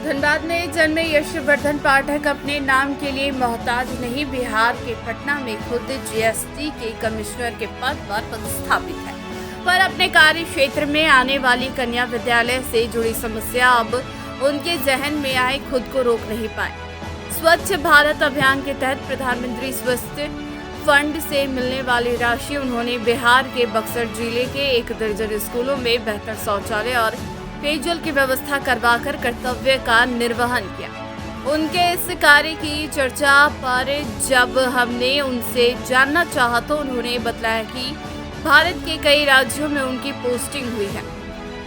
धनबाद में जन्मे यशवर्धन पाठक अपने नाम के लिए मोहताज नहीं, बिहार के पटना में खुद जीएसटी के कमिश्नर के पद पर पदस्थापित है, पर अपने कार्य क्षेत्र में आने वाली कन्या विद्यालय से जुड़ी समस्या अब उनके जहन में आए खुद को रोक नहीं पाए। स्वच्छ भारत अभियान के तहत प्रधानमंत्री स्वास्थ्य फंड से मिलने वाली राशि उन्होंने बिहार के बक्सर जिले के 1 दर्जन स्कूलों में बेहतर शौचालय और पेयजल की व्यवस्था करवाकर कर्तव्य का निर्वहन किया। उनके इस कार्य की चर्चा पर जब हमने उनसे जानना चाहा तो उन्होंने बताया कि भारत के कई राज्यों में उनकी पोस्टिंग हुई है।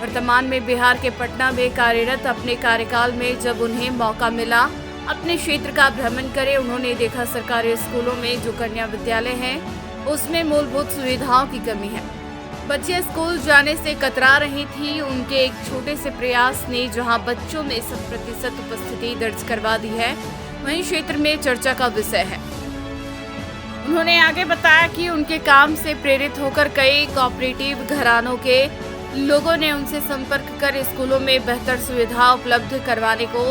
वर्तमान में बिहार के पटना में कार्यरत अपने कार्यकाल में जब उन्हें मौका मिला अपने क्षेत्र का भ्रमण करे, उन्होंने देखा सरकारी स्कूलों में जो कन्या विद्यालय हैं उसमें मूलभूत सुविधाओं की कमी है। बच्चे स्कूल जाने से कतरा रही थी। उनके एक छोटे से प्रयास ने जहां बच्चों में 100% उपस्थिति दर्ज करवा दी है, वहीं क्षेत्र में चर्चा का विषय है। उन्होंने आगे बताया कि उनके काम से प्रेरित होकर कई कोऑपरेटिव घरानों के लोगों ने उनसे संपर्क कर स्कूलों में बेहतर सुविधा उपलब्ध करवाने को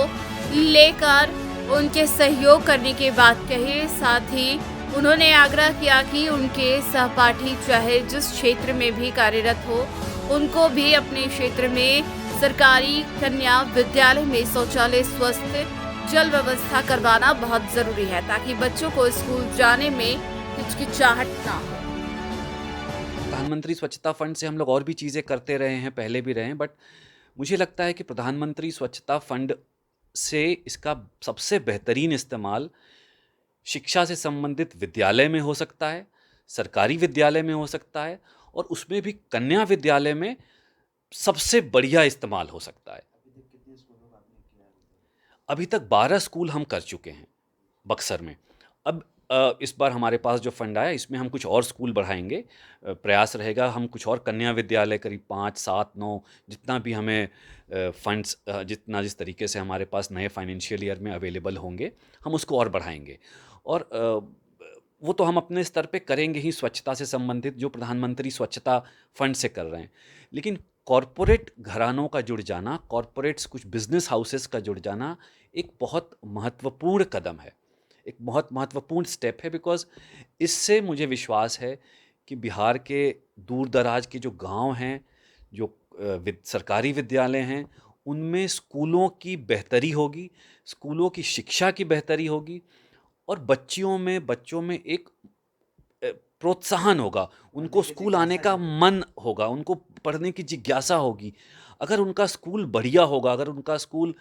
लेकर उनके सहयोग करने की बात कही। साथ ही उन्होंने आग्रह किया कि उनके सहपाठी चाहे जिस क्षेत्र में भी कार्यरत हो, उनको भी अपने क्षेत्र में सरकारी कन्या विद्यालय में शौचालय, स्वस्थ जल व्यवस्था करवाना बहुत जरूरी है, ताकि बच्चों को स्कूल जाने में हिचकिचाहट ना हो। प्रधानमंत्री स्वच्छता फंड से हम लोग और भी चीज़ें करते रहे हैं, पहले भी रहे हैं, बट मुझे लगता है कि प्रधानमंत्री स्वच्छता फंड से इसका सबसे बेहतरीन इस्तेमाल शिक्षा से संबंधित विद्यालय में हो सकता है, सरकारी विद्यालय में हो सकता है, और उसमें भी कन्या विद्यालय में सबसे बढ़िया इस्तेमाल हो सकता है। अभी तक 12 स्कूल हम कर चुके हैं बक्सर में। अब इस बार हमारे पास जो फंड आया, इसमें हम कुछ और स्कूल बढ़ाएंगे। प्रयास रहेगा हम कुछ और कन्या विद्यालय करीब 5, 7, 9 जितना भी हमें फंड्स जिस तरीके से हमारे पास नए फाइनेंशियल ईयर में अवेलेबल होंगे, हम उसको और बढ़ाएंगे। और वो तो हम अपने स्तर पे करेंगे ही, स्वच्छता से संबंधित जो प्रधानमंत्री स्वच्छता फंड से कर रहे हैं। लेकिन कॉरपोरेट घरानों का जुड़ जाना, कॉरपोरेट्स कुछ बिजनेस हाउसेस का जुड़ जाना एक बहुत महत्वपूर्ण कदम है, एक बहुत महत्वपूर्ण स्टेप है। बिकॉज इससे मुझे विश्वास है कि बिहार के दूर दराज के जो गांव हैं, जो सरकारी विद्यालय हैं, उनमें स्कूलों की बेहतरी होगी, स्कूलों की शिक्षा की बेहतरी होगी, और बच्चों में एक प्रोत्साहन होगा, उनको स्कूल आने का मन होगा, उनको पढ़ने की जिज्ञासा होगी। अगर उनका स्कूल बढ़िया होगा, अगर उनका स्कूल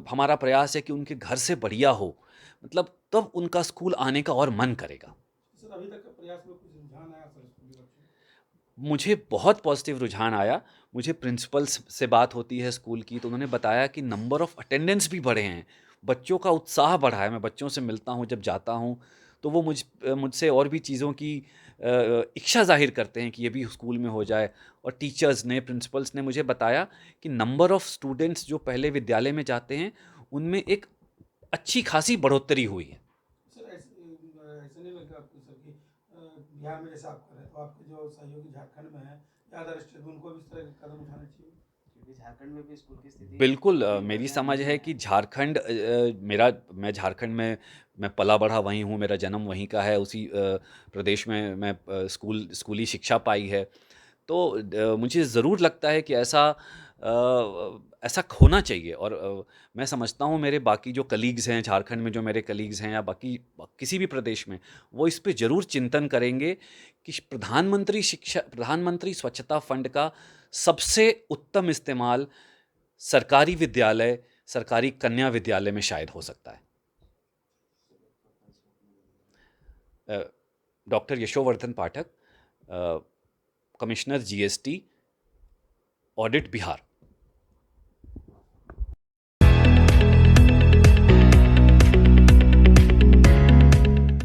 हमारा प्रयास है कि उनके घर से बढ़िया हो, मतलब तब उनका स्कूल आने का और मन करेगा। सर, अभी तक का प्रयास में कुछ रुझान आया सर स्कूली बच्चों में? मुझे बहुत पॉजिटिव रुझान आया। मुझे प्रिंसिपल्स से बात होती है स्कूल की, तो उन्होंने बताया कि नंबर ऑफ़ अटेंडेंस भी बढ़े हैं, बच्चों का उत्साह बढ़ा है। मैं बच्चों से मिलता हूँ, जब जाता हूँ तो वो मुझसे और भी चीज़ों की इच्छा ज़ाहिर करते हैं कि ये भी स्कूल में हो जाए। और टीचर्स ने, प्रिंसिपल्स ने मुझे बताया कि नंबर ऑफ़ स्टूडेंट्स जो पहले विद्यालय में जाते हैं, उनमें एक अच्छी खासी बढ़ोतरी हुई है। सर, ऐसे नहीं लगा आपको सर कि बिहार में जैसे आप कर रहे हैं, तो आपके जो सहयोगी झारखंड में है या अदर स्टेट में, उनको भी इस तरह के कदम उठाने चाहिए, क्योंकि झारखंड में भी स्कूल की स्थिति बिल्कुल, काफी मेरी बढ़िया समझ नहीं है कि झारखंड, मैं झारखंड में मैं पला बढ़ा वहीं हूँ, मेरा जन्म वहीं का है, उसी प्रदेश में मैं स्कूली शिक्षा पाई है। तो मुझे ज़रूर लगता है कि ऐसा होना चाहिए। और मैं समझता हूँ मेरे बाकी जो कलीग्स हैं झारखंड में, जो मेरे कलीग्स हैं या बाकी किसी भी प्रदेश में, वो इस पे ज़रूर चिंतन करेंगे कि प्रधानमंत्री स्वच्छता फंड का सबसे उत्तम इस्तेमाल सरकारी विद्यालय, सरकारी कन्या विद्यालय में शायद हो सकता है। डॉक्टर यशोवर्धन पाठक, कमिश्नर जीएसटी, ऑडिट, बिहार।